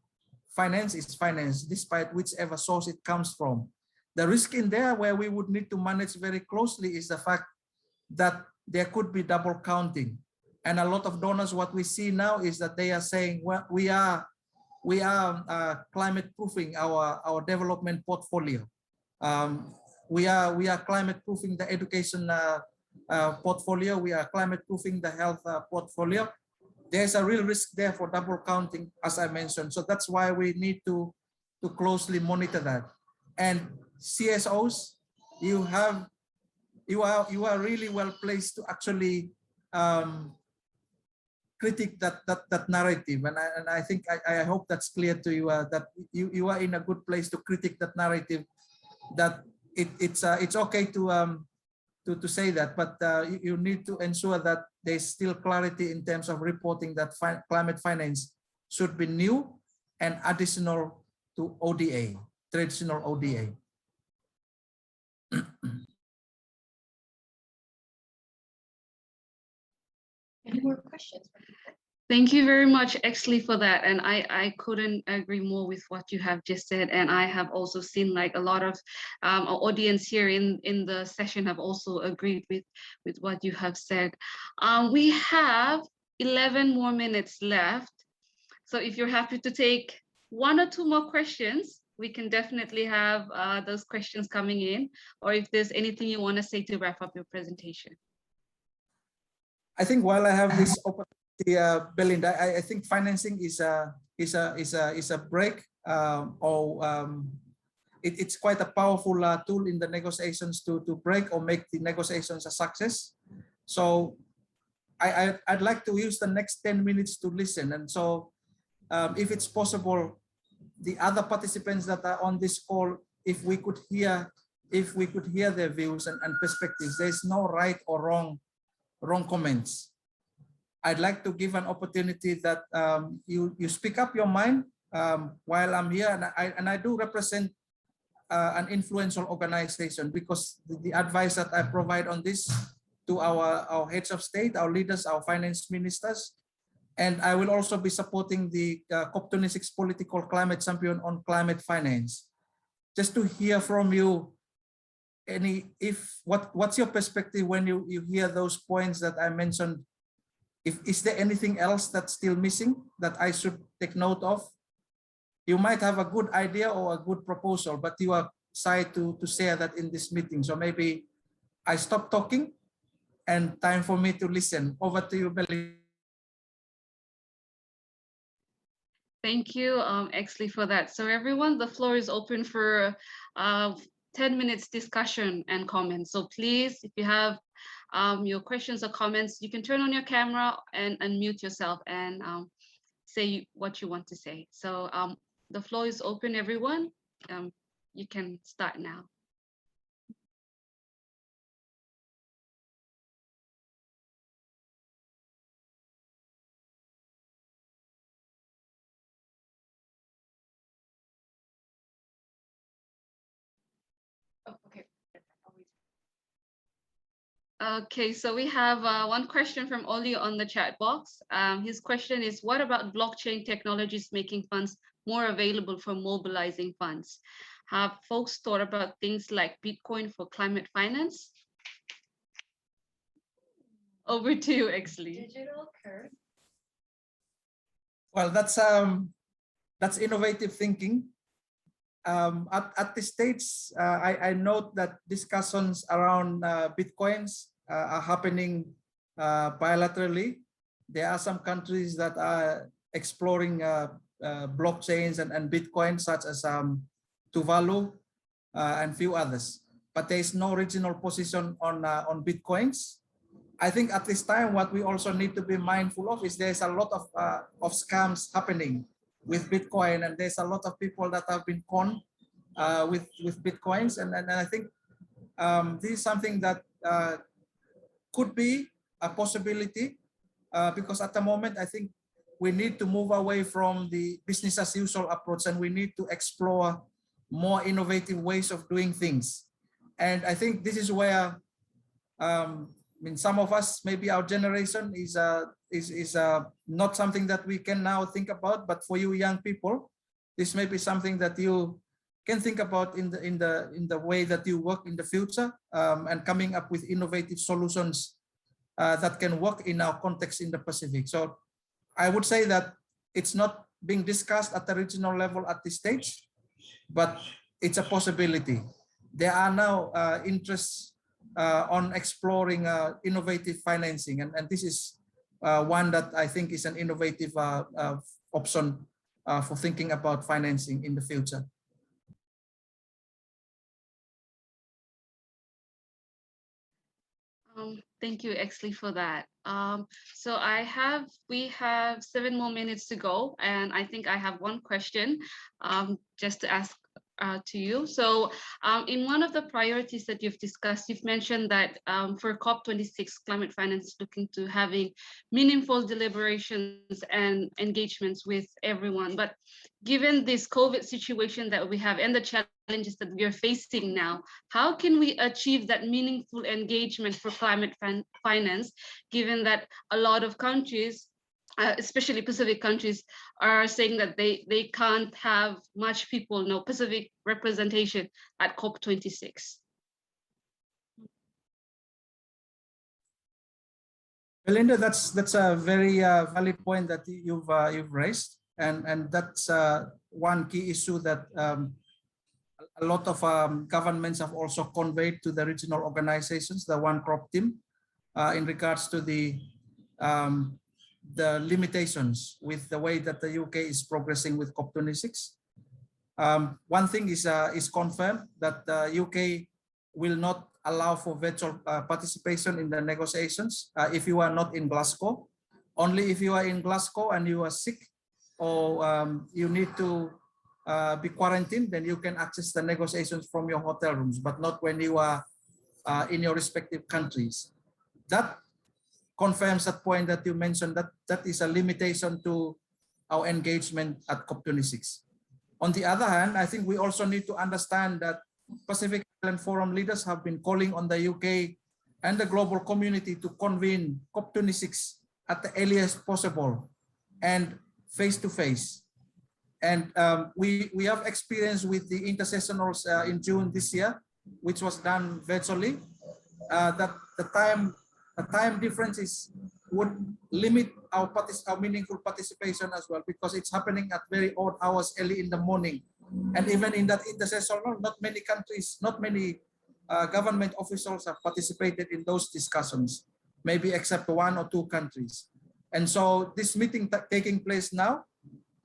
Finance is finance, despite whichever source it comes from. The risk in there where we would need to manage very closely is the fact that there could be double counting. And a lot of donors, what we see now is that they are saying, well, we are climate proofing our development portfolio. We are climate proofing the education portfolio. We are climate proofing the health portfolio. There's a real risk there for double counting, as I mentioned. So that's why we need to closely monitor that. And CSOs, you are really well placed to actually critique that narrative. And I think I hope that's clear to you, that you are in a good place to critique that narrative. That it's okay to say that, but you need to ensure that there's still clarity in terms of reporting that climate finance should be new and additional to ODA, traditional ODA. Any more questions? Thank you very much, Exsley, for that. And I couldn't agree more with what you have just said. And I have also seen like a lot of our audience here in the session have also agreed with what you have said. We have 11 more minutes left. So if you're happy to take 1 or 2 more questions, we can definitely have those questions coming in, or if there's anything you want to say to wrap up your presentation. I think while I have this opportunity, Belinda, I think financing is a break it's quite a powerful tool in the negotiations to break or make the negotiations a success. So I'd like to use the next 10 minutes to listen. And so if it's possible, the other participants that are on this call, if we could hear their views and perspectives. There's no right or wrong comments. I'd like to give an opportunity that you speak up your mind while I'm here, and I do represent an influential organization, because the advice that I provide on this to our heads of state, our leaders, our finance ministers, and I will also be supporting the COP26 political climate champion on climate finance. Just to hear from you, what's your perspective when you hear those points that I mentioned? Is there anything else that's still missing that I should take note of? You might have a good idea or a good proposal, but you are shy to share that in this meeting. So maybe I stop talking and time for me to listen. Over to you, Belinda. Thank you, Exley, for that. So everyone, the floor is open for 10 minutes discussion and comments. So please, if you have your questions or comments, you can turn on your camera and unmute yourself and say what you want to say. So the floor is open, everyone. You can start now. Oh, okay. Okay, so we have one question from Oli on the chat box. His question is, what about blockchain technologies making funds more available for mobilizing funds? Have folks thought about things like Bitcoin for climate finance? Over to you, Exley. Digital currency. Well, that's innovative thinking. At this stage, I note that discussions around Bitcoins are happening bilaterally. There are some countries that are exploring blockchains and Bitcoin, such as Tuvalu and few others. But there is no regional position on Bitcoins. I think at this time, what we also need to be mindful of is there's a lot of scams happening with Bitcoin, and there's a lot of people that have been conned with Bitcoins, and I think this is something that could be a possibility because at the moment I think we need to move away from the business as usual approach, and we need to explore more innovative ways of doing things. And I think this is where I mean, some of us, maybe our generation is not something that we can now think about, but for you young people, this may be something that you can think about in the way that you work in the future, and coming up with innovative solutions that can work in our context in the Pacific. So I would say that it's not being discussed at the regional level at this stage, but it's a possibility. There are now interests on exploring innovative financing, and this is one that I think is an innovative option for thinking about financing in the future. Thank you, Exley, for that. So we have 7 more minutes to go, and I think I have one question just to ask to you. So in one of the priorities that you've discussed, you've mentioned that for COP26, climate finance is looking to having meaningful deliberations and engagements with everyone. But given this COVID situation that we have and the challenges that we are facing now, how can we achieve that meaningful engagement for climate finance, given that a lot of countries, especially Pacific countries, are saying that they can't have much people, no Pacific representation at COP26? Belinda, that's a very valid point that you've raised, and that's one key issue that a lot of governments have also conveyed to the regional organizations, the One Crop team, in regards to the limitations with the way that the UK is progressing with COP26. One thing is confirmed that the UK will not allow for virtual participation in the negotiations if you are not in Glasgow. Only if you are in Glasgow and you are sick or you need to be quarantined, then you can access the negotiations from your hotel rooms, but not when you are in your respective countries. That confirms that point that you mentioned, that that is a limitation to our engagement at COP26. On the other hand, I think we also need to understand that Pacific Island Forum leaders have been calling on the UK and the global community to convene COP26 at the earliest possible and face-to-face. And we have experience with the intercessionals in June this year, which was done virtually, that the time differences would limit our meaningful participation as well, because it's happening at very odd hours early in the morning. And even in that intercessional, not many countries, not many government officials have participated in those discussions, maybe except 1 or 2 countries. And so this meeting taking place now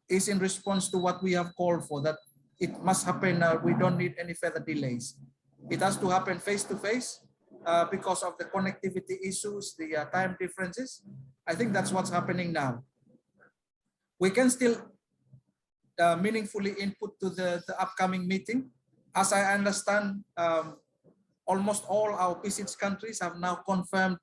is in response to what we have called for, that it must happen. We don't need any further delays. It has to happen face-to-face because of the connectivity issues, the time differences. I think that's what's happening now. We can still meaningfully input to the upcoming meeting. As I understand, almost all our PCIDS countries have now confirmed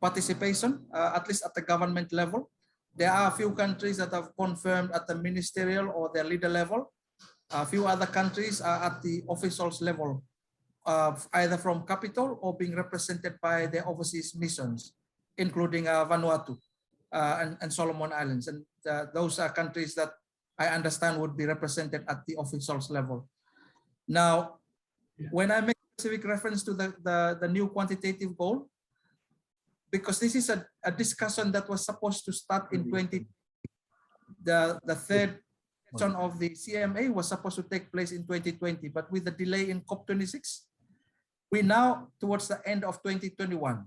participation, at least at the government level. There are a few countries that have confirmed at the ministerial or the leader level. A few other countries are at the officials level, either from capital or being represented by their overseas missions, including Vanuatu and Solomon Islands. And those are countries that I understand would be represented at the officials level. Now, when I make specific reference to the new quantitative goal, because this is a discussion that was supposed to start in 2020. The third session of the CMA was supposed to take place in 2020, but with the delay in COP26, we now towards the end of 2021.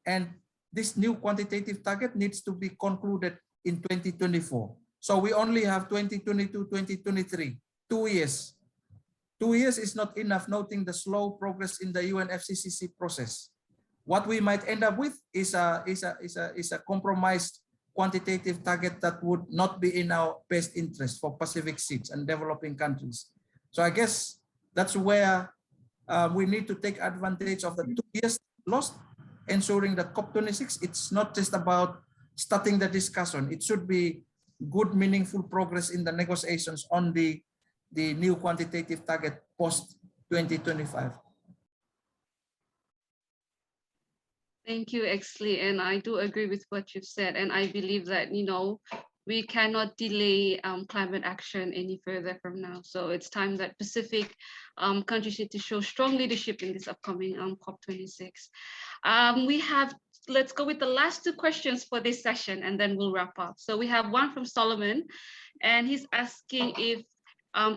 And this new quantitative target needs to be concluded in 2024. So we only have 2022, 2023, 2 years. 2 years is not enough, noting the slow progress in the UNFCCC process. What we might end up with is a compromised quantitative target that would not be in our best interest for Pacific SIDS and developing countries. So I guess that's where we need to take advantage of the 2 years lost, ensuring that COP26, it's not just about starting the discussion. It should be good, meaningful progress in the negotiations on the new quantitative target post 2025. Thank you, Exley, and I do agree with what you've said, and I believe that, you know, we cannot delay climate action any further from now. So it's time that Pacific countries need to show strong leadership in this upcoming COP26. Let's go with the last 2 questions for this session, and then we'll wrap up. So we have one from Solomon, and he's asking if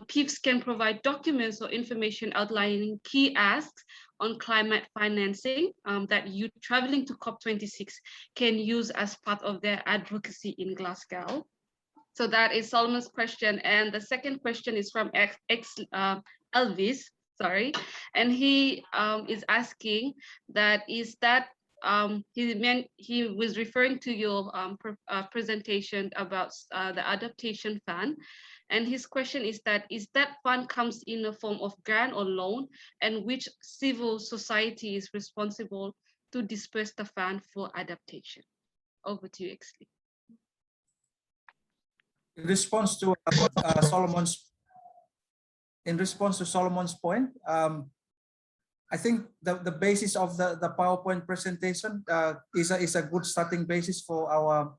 PIPs can provide documents or information outlining key asks on climate financing that youth traveling to COP26 can use as part of their advocacy in Glasgow. So that is Solomon's question. And the second question is from Elvis, sorry. And he is asking that he was referring to your presentation about the adaptation fund. And his question is that fund comes in a form of grant or loan, and which civil society is responsible to disperse the fund for adaptation? Over to you, Exley. In response to Solomon's point, I think the basis of the PowerPoint presentation is a good starting basis for our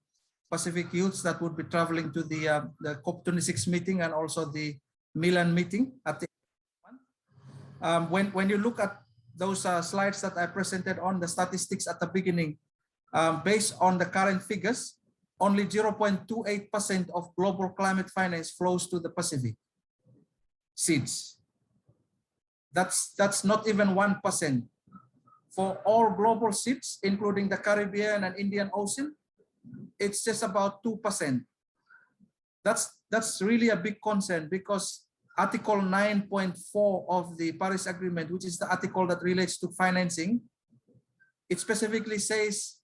Pacific youths that would be traveling to the COP26 meeting and also the Milan meeting at the when you look at those slides that I presented on the statistics at the beginning, based on the current figures, only 0.28% of global climate finance flows to the Pacific SIDS. That's not even 1%. For all global SIDS, including the Caribbean and Indian Ocean, it's just about 2%. That's really a big concern, because Article 9.4 of the Paris Agreement, which is the article that relates to financing, it specifically says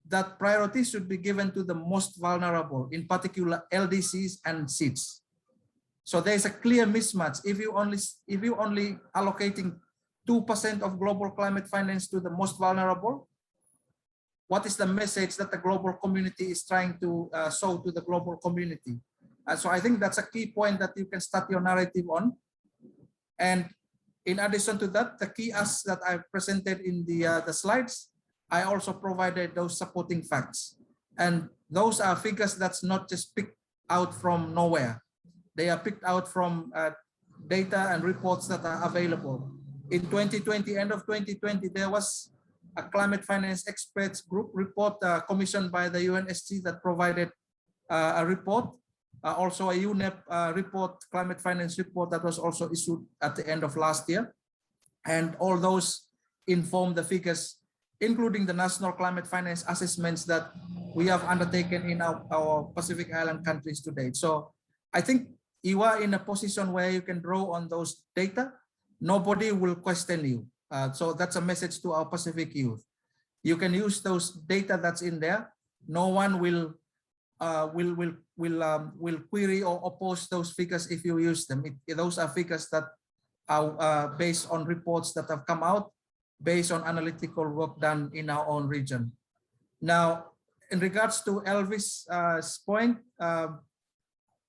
that priority should be given to the most vulnerable, in particular LDCs and SIDS. So there's a clear mismatch. If you only allocating 2% of global climate finance to the most vulnerable, what is the message that the global community is trying to show to the global community? So I think that's a key point that you can start your narrative on. And in addition to that, the key asks that I presented in the slides, I also provided those supporting facts. And those are figures that's not just picked out from nowhere. They are picked out from data and reports that are available. In 2020, end of 2020, there was a climate finance experts group report commissioned by the UNSC that provided a report. Also a UNEP report, climate finance report, that was also issued at the end of last year. And all those inform the figures, including the national climate finance assessments that we have undertaken in our Pacific Island countries to date. So I think you are in a position where you can draw on those data. Nobody will question you. So that's a message to our Pacific youth. You can use those data that's in there. No one will query or oppose those figures if you use them. Those are figures that are based on reports that have come out, based on analytical work done in our own region. Now, in regards to Elvis' point,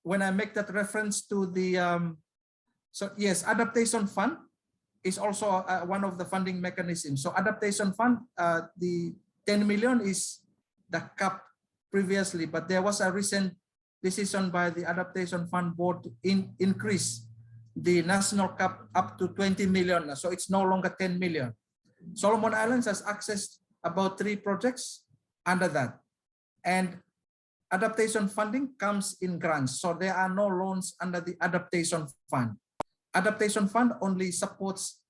when I make that reference to the, so yes, adaptation fund is also one of the funding mechanisms. So adaptation fund, the 10 million is the cap previously, but there was a recent decision by the Adaptation Fund Board to increase the national cap up to 20 million. So it's no longer 10 million. Solomon Islands has accessed about 3 projects under that. And adaptation funding comes in grants. So there are no loans under the Adaptation Fund. Adaptation Fund only supports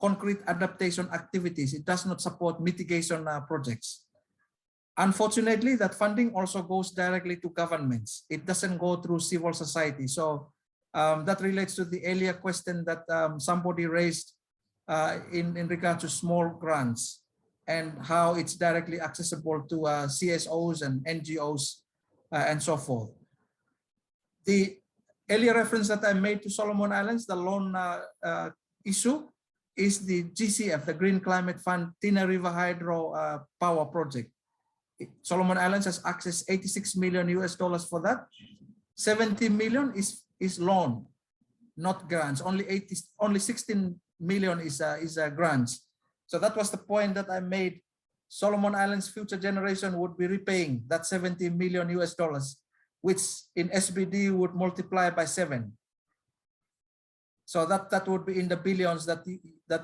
concrete adaptation activities. It does not support mitigation projects. Unfortunately, that funding also goes directly to governments. It doesn't go through civil society. So that relates to the earlier question that somebody raised in regard to small grants and how it's directly accessible to CSOs and NGOs and so forth. The earlier reference that I made to Solomon Islands, the loan issue, is the GCF, the Green Climate Fund Tina River Hydro Power Project. Solomon Islands has accessed 86 million US dollars for that. 70 million is loan, not grants. Only 16 million is grants. So that was the point that I made. Solomon Islands future generation would be repaying that 70 million US dollars, which in SBD would multiply by 7. So that would be in the billions that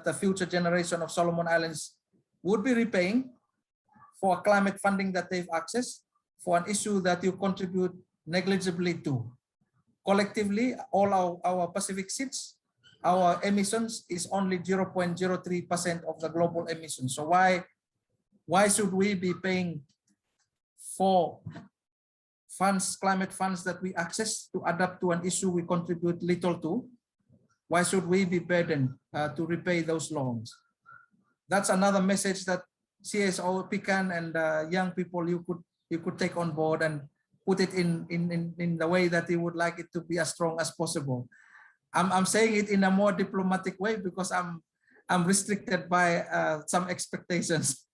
the future generation of Solomon Islands would be repaying for climate funding that they've accessed for an issue that you contribute negligibly to. Collectively, all our Pacific SIDS, our emissions is only 0.03% of the global emissions. So why should we be paying for funds, climate funds that we access to adapt to an issue we contribute little to? Why should we be burdened to repay those loans? That's another message that CSO, PICAN, and young people you could take on board and put it in the way that you would like it to be as strong as possible. I'm saying it in a more diplomatic way because I'm restricted by some expectations.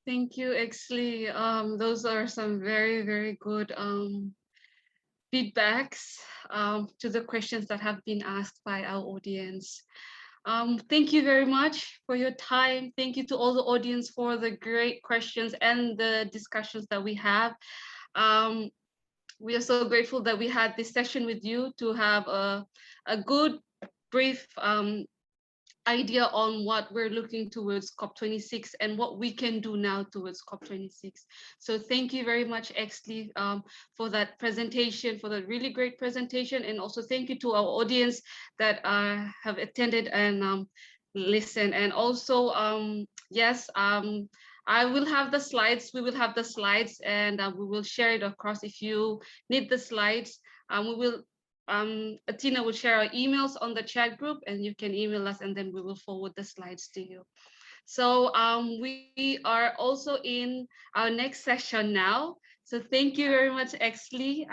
Thank you, Exley. Those are some very, very good feedbacks to the questions that have been asked by our audience. Thank you very much for your time. Thank you to all the audience for the great questions and the discussions that we have. We are so grateful that we had this session with you to have a good, brief idea on what we're looking towards COP26 and what we can do now towards COP26. So thank you very much, Exley, for that presentation, for that really great presentation. And also thank you to our audience that have attended and listened. And also, yes, I will have the slides. We will have the slides, and we will share it across. If you need the slides, we will. Athena will share our emails on the chat group, and you can email us, and then we will forward the slides to you. So we are also in our next session now. So thank you very much, Exsley.